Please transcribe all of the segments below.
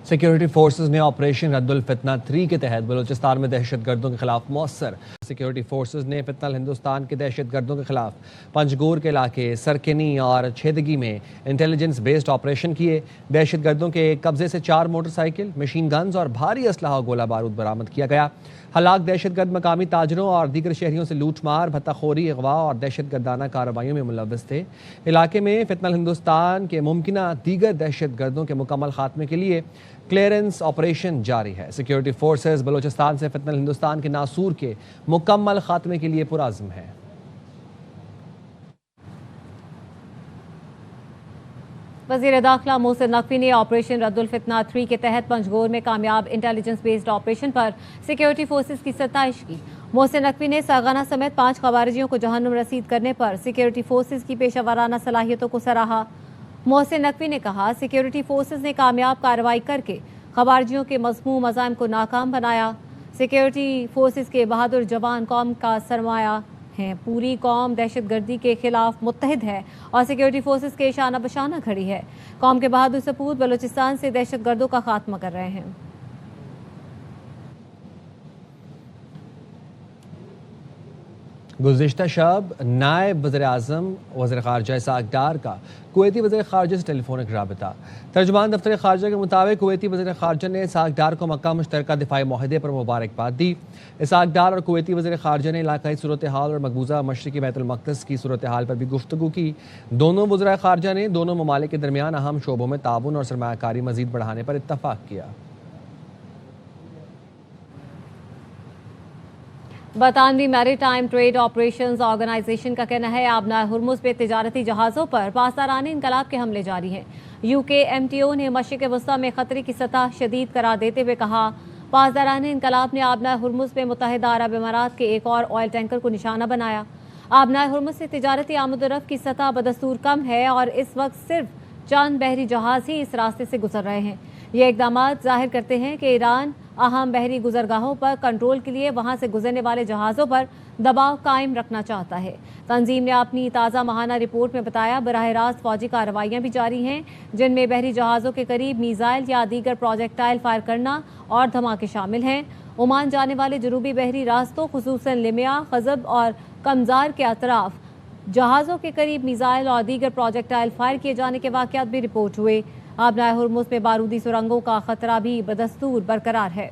Security forces نے operation رد الفتنہ 3 کے تحت بلوچستان میں دہشت گردوں کے خلاف مؤثر سیکیورٹی فورسز نے فتنہ ہندوستان کے دہشت گردوں کے خلاف پنجگور کے علاقے سرکنی اور چھیدگی میں انٹیلیجنس بیسڈ آپریشن کیے۔ دہشت گردوں کے قبضے سے 4 موٹر سائیکل، مشین گنز اور بھاری اسلحہ و گولہ بارود برآمد کیا گیا۔ ہلاک دہشت گرد مقامی تاجروں اور دیگر شہریوں سے لوٹ مار، بھتہ خوری، اغوا اور دہشت گردانہ کارروائیوں میں ملوث تھے۔ علاقے میں فتنہ ہندوستان کے ممکنہ دیگر دہشت گردوں کے مکمل خاتمے کے لیے کلیئرنس آپریشن جاری ہے۔ سیکیورٹی فورسز بلوچستان سے فتنہ ہندوستان کے ناسور کے مکمل خاتمے کے لیے پرعزم ہے۔ وزیر داخلہ محسن نقوی نے آپریشن رد الفتنہ 3 کے تحت پنجگور میں کامیاب انٹیلیجنس بیسڈ آپریشن پر سیکیورٹی فورسز کی ستائش کی۔ محسن نقوی نے ساغانہ سمیت 5 خوارجیوں کو جہنم رسید کرنے پر سیکیورٹی فورسز کی پیشہ ورانہ صلاحیتوں کو سراہا۔ محسن نقوی نے کہا، سیکیورٹی فورسز نے کامیاب کارروائی کر کے خوارجیوں کے مذموم عزائم کو ناکام بنایا۔ سیکیورٹی فورسز کے بہادر جوان قوم کا سرمایہ ہیں، پوری قوم دہشت گردی کے خلاف متحد ہے اور سیکیورٹی فورسز کے شانہ بشانہ کھڑی ہے۔ قوم کے بہادر سپوت بلوچستان سے دہشت گردوں کا خاتمہ کر رہے ہیں۔ گزشتہ شب نائب وزیر اعظم وزیر خارجہ اسحاق ڈار کا کویتی وزیر خارجہ سے ٹیلی فونک رابطہ۔ ترجمان دفتر خارجہ کے مطابق کویتی وزیر خارجہ نے اسحاق ڈار کو مکہ مشترکہ دفاعی معاہدے پر مبارکباد دی۔ اسحاق ڈار اور کویتی وزیر خارجہ نے علاقائی صورتحال اور مقبوضہ مشرقی بیت المقدس کی صورتحال پر بھی گفتگو کی۔ دونوں وزراء خارجہ نے دونوں ممالک کے درمیان اہم شعبوں میں تعاون اور سرمایہ کاری مزید بڑھانے پر اتفاق کیا۔ برطانوی میری ٹائم ٹریڈ آپریشنز آرگنائزیشن کا کہنا ہے آبنائے ہرمز پہ تجارتی جہازوں پر پاسداران انقلاب کے حملے جاری ہیں۔ UKMTO نے مشرق وسطی میں خطرے کی سطح شدید قرار دیتے ہوئے کہا، پاسداران انقلاب نے آبنائے ہرمز میں متحدہ عرب امارات کے ایک اور آئل ٹینکر کو نشانہ بنایا۔ آبنائے ہرمز سے تجارتی آمد و رفت کی سطح بدستور کم ہے اور اس وقت صرف چند بحری جہاز ہی اس راستے سے گزر رہے ہیں۔ یہ اقدامات ظاہر کرتے ہیں کہ ایران اہم بحری گزرگاہوں پر کنٹرول کے لیے وہاں سے گزرنے والے جہازوں پر دباؤ قائم رکھنا چاہتا ہے۔ تنظیم نے اپنی تازہ ماہانہ رپورٹ میں بتایا، براہ راست فوجی کارروائیاں بھی جاری ہیں جن میں بحری جہازوں کے قریب میزائل یا دیگر پروجیکٹائل فائر کرنا اور دھماکے شامل ہیں۔ عمان جانے والے جنوبی بحری راستوں خصوصاً لمیا، خزب اور کمزار کے اطراف جہازوں کے قریب میزائل اور دیگر پروجیکٹائل فائر کیے جانے کے واقعات بھی رپورٹ ہوئے۔ آبنائے ہرمز میں بارودی سرنگوں کا خطرہ بھی بدستور برقرار ہے۔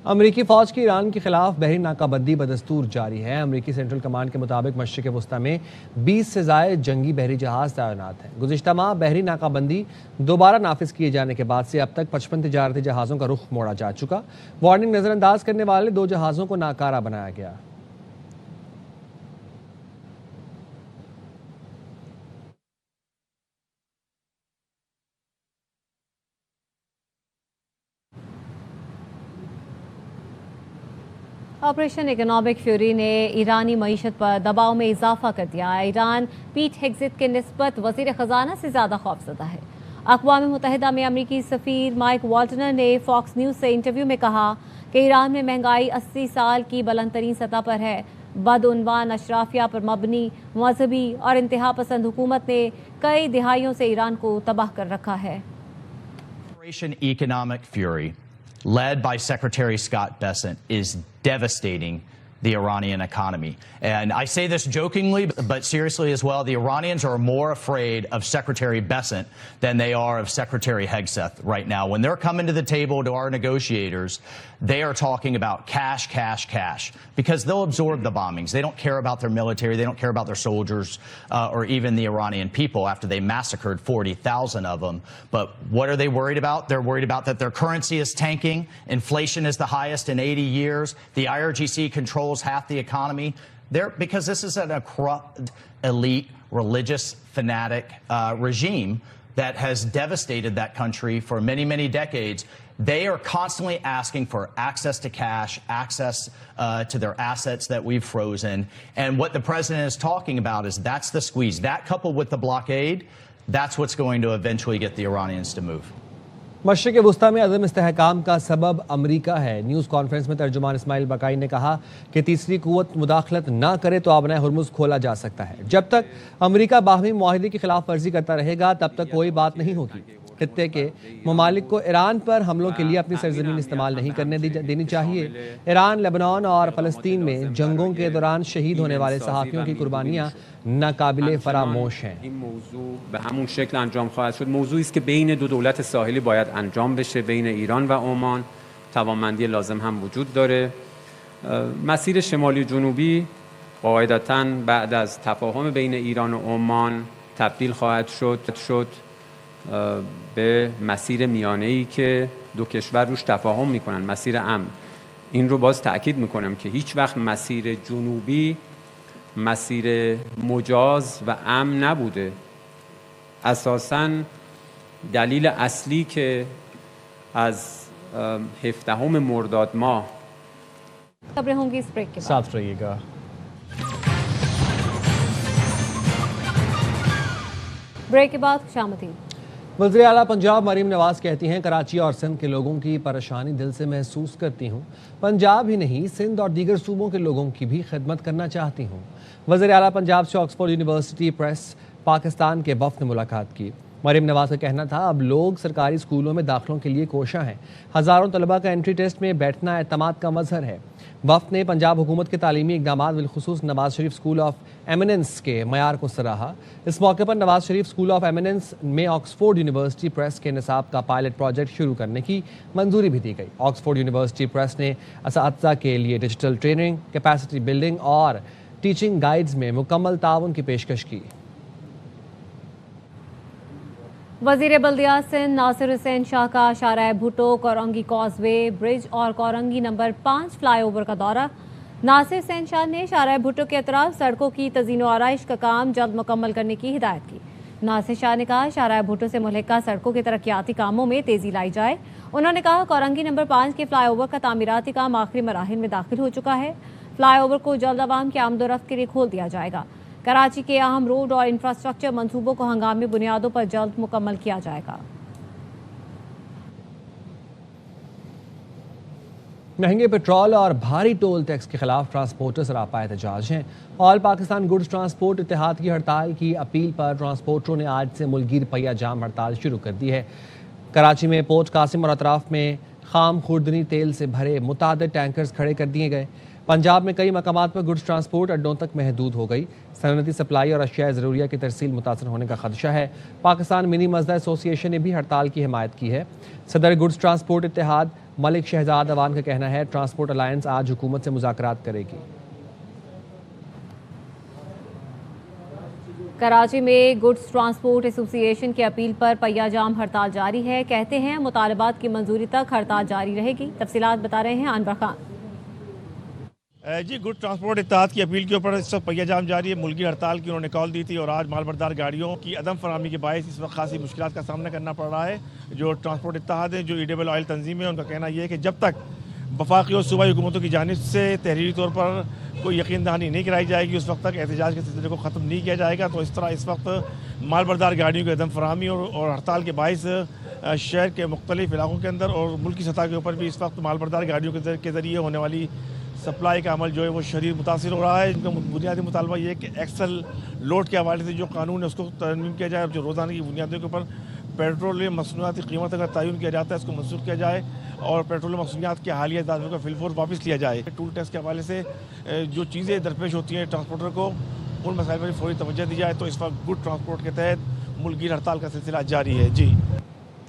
امریکی فوج کی ایران کے خلاف بحری ناکہ بندی بدستور جاری ہے۔ امریکی سینٹرل کمانڈ کے مطابق مشرق وسطی میں 20 سے زائد جنگی بحری جہاز تعینات ہیں۔ گزشتہ ماہ بحری ناکہ بندی دوبارہ نافذ کیے جانے کے بعد سے اب تک 55 تجارتی جہازوں کا رخ موڑا جا چکا۔ وارننگ نظر انداز کرنے والے 2 جہازوں کو ناکارہ بنایا گیا۔ آپریشن اکنامک فیوری نے ایرانی معیشت پر دباؤ میں اضافہ کر دیا۔ ایران پیٹ ہیگزٹ کے نسبت وزیر خزانہ سے زیادہ خوفزدہ ہے۔ اقوام متحدہ میں امریکی سفیر مائک والٹنر نے فاکس نیوز سے انٹرویو میں کہا کہ ایران میں مہنگائی 80 سال کی بلند ترین سطح پر ہے۔ بدعنوان اشرافیہ پر مبنی مذہبی اور انتہا پسند حکومت نے کئی دہائیوں سے ایران کو تباہ کر رکھا ہے۔ Operation Economic Fury, led by Secretary Scott Bessent, is devastating the Iranian economy. And I say this jokingly, but seriously as well. The Iranians are more afraid of Secretary Bessent than they are of Secretary Hegseth right now. When they're coming to the table to our negotiators, they are talking about cash, cash, cash, because they'll absorb the bombings. They don't care about their military. They don't care about their soldiers or even the Iranian people after they massacred 40,000 of them. But what are they worried about? They're worried about that their currency is tanking. Inflation is the highest in 80 years. The IRGC controls half the economy. Because this is a corrupt, elite, religious, fanatic regime that has devastated that country for many, many decades. They are constantly asking for access to cash, access to their assets that we've frozen. And what the president is talking about is that's the squeeze. That coupled with the blockade, that's what's going to eventually get the Iranians to move. مشرق وسطی میں عدم استحکام کا سبب امریکہ ہے۔ News conference میں ترجمان اسماعیل بقائی نے کہا کہ تیسری قوت مداخلت نہ کرے تو آبنائے ہرمز کھولا جا سکتا ہے۔ جب تک امریکہ باہمی معاہدے کی خلاف ورزی کرتا رہے گا تب تک کوئی بات نہیں ہوگی۔ خطے کے ممالک کو ایران پر حملوں کے لیے اپنی سرزمین استعمال نہیں کرنے دینی چاہیے۔ ایران، لبنان اور فلسطین میں جنگوں کے دوران شہید ہونے والے صحافیوں کی قربانیاں ناقابل فراموش ہیں۔ این موضوع به همون شکل انجام خواهد شد. موضوعی است که بین دو دولت ساحلی باید انجام بشه، بین ایران و عمان. توانمندی لازم هم وجود داره. مسیر شمالی جنوبی قاعدتاً بعد از تفاهم بین ایران و عمان تبدیل خواهد شد به مسیر میانه‌ای که دو کشور روش تفاهم میکنن، مسیر امن. این رو باز تأکید میکنم که هیچ وقت مسیر جنوبی مسیر مجاز و امن نبوده. اساساً دلیل اصلی که از 17 مرداد ماه خبریں ہوں گی اس بریک کے بعد۔ ساتھ رہیے گا۔ بریک کے بعد خوش آمدید۔ وزیر اعلیٰ پنجاب مریم نواز کہتی ہیں کراچی اور سندھ کے لوگوں کی پریشانی دل سے محسوس کرتی ہوں، پنجاب ہی نہیں سندھ اور دیگر صوبوں کے لوگوں کی بھی خدمت کرنا چاہتی ہوں۔ وزیر اعلیٰ پنجاب سے آکسفورڈ یونیورسٹی پریس پاکستان کے وفد نے ملاقات کی۔ مریم نواز کا کہنا تھا اب لوگ سرکاری اسکولوں میں داخلوں کے لیے کوشاں ہیں، ہزاروں طلباء کا انٹری ٹیسٹ میں بیٹھنا اعتماد کا مظہر ہے۔ وفد نے پنجاب حکومت کے تعلیمی اقدامات بالخصوص Nawaz Sharif school of eminence کے معیار کو سراہا۔ اس موقع پر Nawaz Sharif school of eminence میں آکسفورڈ یونیورسٹی پریس کے نصاب کا پائلٹ پروجیکٹ شروع کرنے کی منظوری بھی دی گئی۔ آکسفورڈ یونیورسٹی پریس نے اساتذہ کے لیے ڈیجیٹل ٹریننگ، کیپیسٹی بلڈنگ اور ٹیچنگ گائیڈز میں مکمل تعاون کی پیشکش کی۔ وزیر بلدیات سندھ ناصر حسین شاہ کا شارع بھٹو، کورنگی کاز وے برج اور کورنگی نمبر 5 فلائی اوور کا دورہ۔ ناصر حسین شاہ نے شارع بھٹو کے اطراف سڑکوں کی تزئین و آرائش کا کام جلد مکمل کرنے کی ہدایت کی۔ ناصر شاہ نے کہا شارع بھٹو سے ملحقہ سڑکوں کے ترقیاتی کاموں میں تیزی لائی جائے۔ انہوں نے کہا کورنگی نمبر 5 کے فلائی اوور کا تعمیراتی کام آخری مراحل میں داخل ہو چکا ہے۔ فلائی اوور کو جلد عوام کی آمد و رفت کے لیے کھول دیا جائے گا۔ کراچی کے اہم روڈ اور انفراسٹرکچر منصوبوں کو ہنگامی بنیادوں پر جلد مکمل کیا جائے گا۔ مہنگے پیٹرول اور بھاری ٹول ٹیکس کے خلاف ٹرانسپورٹر سراپا احتجاج ہیں۔ آل پاکستان گڈز ٹرانسپورٹ اتحاد کی ہڑتال کی اپیل پر ٹرانسپورٹروں نے آج سے ملگیر پہیہ جام ہڑتال شروع کر دی ہے۔ کراچی میں پورٹ قاسم اور اطراف میں خام خوردنی تیل سے بھرے متعدد ٹینکرز کھڑے کر دیے گئے۔ پنجاب میں کئی مقامات پر گڈز ٹرانسپورٹ اڈوں تک محدود ہو گئی۔ صنعتی سپلائی اور اشیاء ضروریہ کی ترسیل متاثر ہونے کا خدشہ ہے۔ پاکستان منی مزدہ ایسوسی ایشن نے بھی ہڑتال کی حمایت کی ہے۔ صدر گڈز ٹرانسپورٹ اتحاد ملک شہزاد اوان کا کہنا ہے ٹرانسپورٹ الائنس آج حکومت سے مذاکرات کرے گی۔ کراچی میں گڈز ٹرانسپورٹ ایسوسی ایشن کی اپیل پر پہیہ جام ہڑتال جاری ہے۔ کہتے ہیں مطالبات کی منظوری تک ہڑتال جاری رہے گی۔ تفصیلات بتا رہے ہیں انور خان۔ جی گڈ ٹرانسپورٹ اتحاد کی اپیل کے اوپر اس وقت پہیہ جام جاری ہے۔ ملکی ہڑتال کی انہوں نے کال دی تھی اور آج مال بردار گاڑیوں کی عدم فراہمی کے باعث اس وقت خاصی مشکلات کا سامنا کرنا پڑ رہا ہے۔ جو ٹرانسپورٹ اتحاد ہے، جو ایڈیبل آئل تنظیم ہے، ان کا کہنا یہ ہے کہ جب تک وفاقی اور صوبائی حکومتوں کی جانب سے تحریری طور پر کوئی یقین دہانی نہیں کرائی جائے گی اس وقت تک احتجاج کے سلسلے کو ختم نہیں کیا جائے گا۔ تو اس طرح اس وقت مال بردار گاڑیوں کی عدم فراہمی اور ہڑتال کے باعث شہر کے مختلف علاقوں کے اندر اور ملکی سطح کے اوپر بھی اس وقت مال بردار گاڑیوں کے ذریعے ہونے والی سپلائی کا عمل جو ہے وہ شدید متاثر ہو رہا ہے۔ ان کا بنیادی مطالبہ یہ ہے کہ ایکسل لوڈ کے حوالے سے جو قانون ہے اس کو ترمیم کیا جائے اور جو روزانہ کی بنیادوں کے اوپر پیٹرولیم مصنوعات کی قیمت اگر تعین کیا جاتا ہے اس کو منسوخ کیا جائے اور پیٹرولیم مصنوعات کے حالیہ اعداد کا فی الفور واپس لیا جائے۔ ٹول ٹیکس کے حوالے سے جو چیزیں درپیش ہوتی ہیں ٹرانسپورٹر کو ان مسائل پر فوری توجہ دی جائے۔ تو اس وقت گڈ ٹرانسپورٹ کے تحت ملگیر ہڑتال کا سلسلہ جاری ہے۔ جی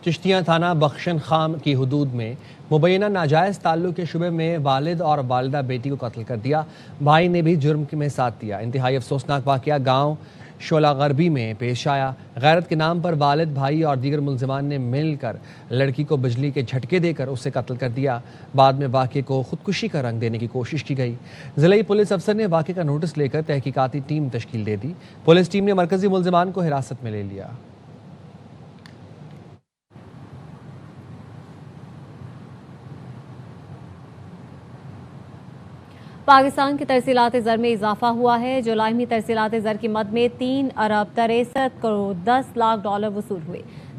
چشتیاں تھانہ بخشن خان کی حدود میں مبینہ ناجائز تعلق کے شبے میں والد اور والدہ بیٹی کو قتل کر دیا۔ بھائی نے بھی جرم میں ساتھ دیا۔ انتہائی افسوسناک واقعہ گاؤں شولا غربی میں پیش آیا۔ غیرت کے نام پر والد، بھائی اور دیگر ملزمان نے مل کر لڑکی کو بجلی کے جھٹکے دے کر اسے قتل کر دیا۔ بعد میں واقعے کو خودکشی کا رنگ دینے کی کوشش کی گئی۔ ضلعی پولیس افسر نے واقعے کا نوٹس لے کر تحقیقاتی ٹیم تشکیل دے دی۔ پولیس ٹیم نے مرکزی ملزمان کو حراست میں لے لیا۔ پاکستان کی ترسیلات زر میں اضافہ ہوا ہے۔ جولائیمی ترسیلات زر کی مد میں 3 ارب 63 کروڑ 10 لاکھ ڈالر وصول ہوئے۔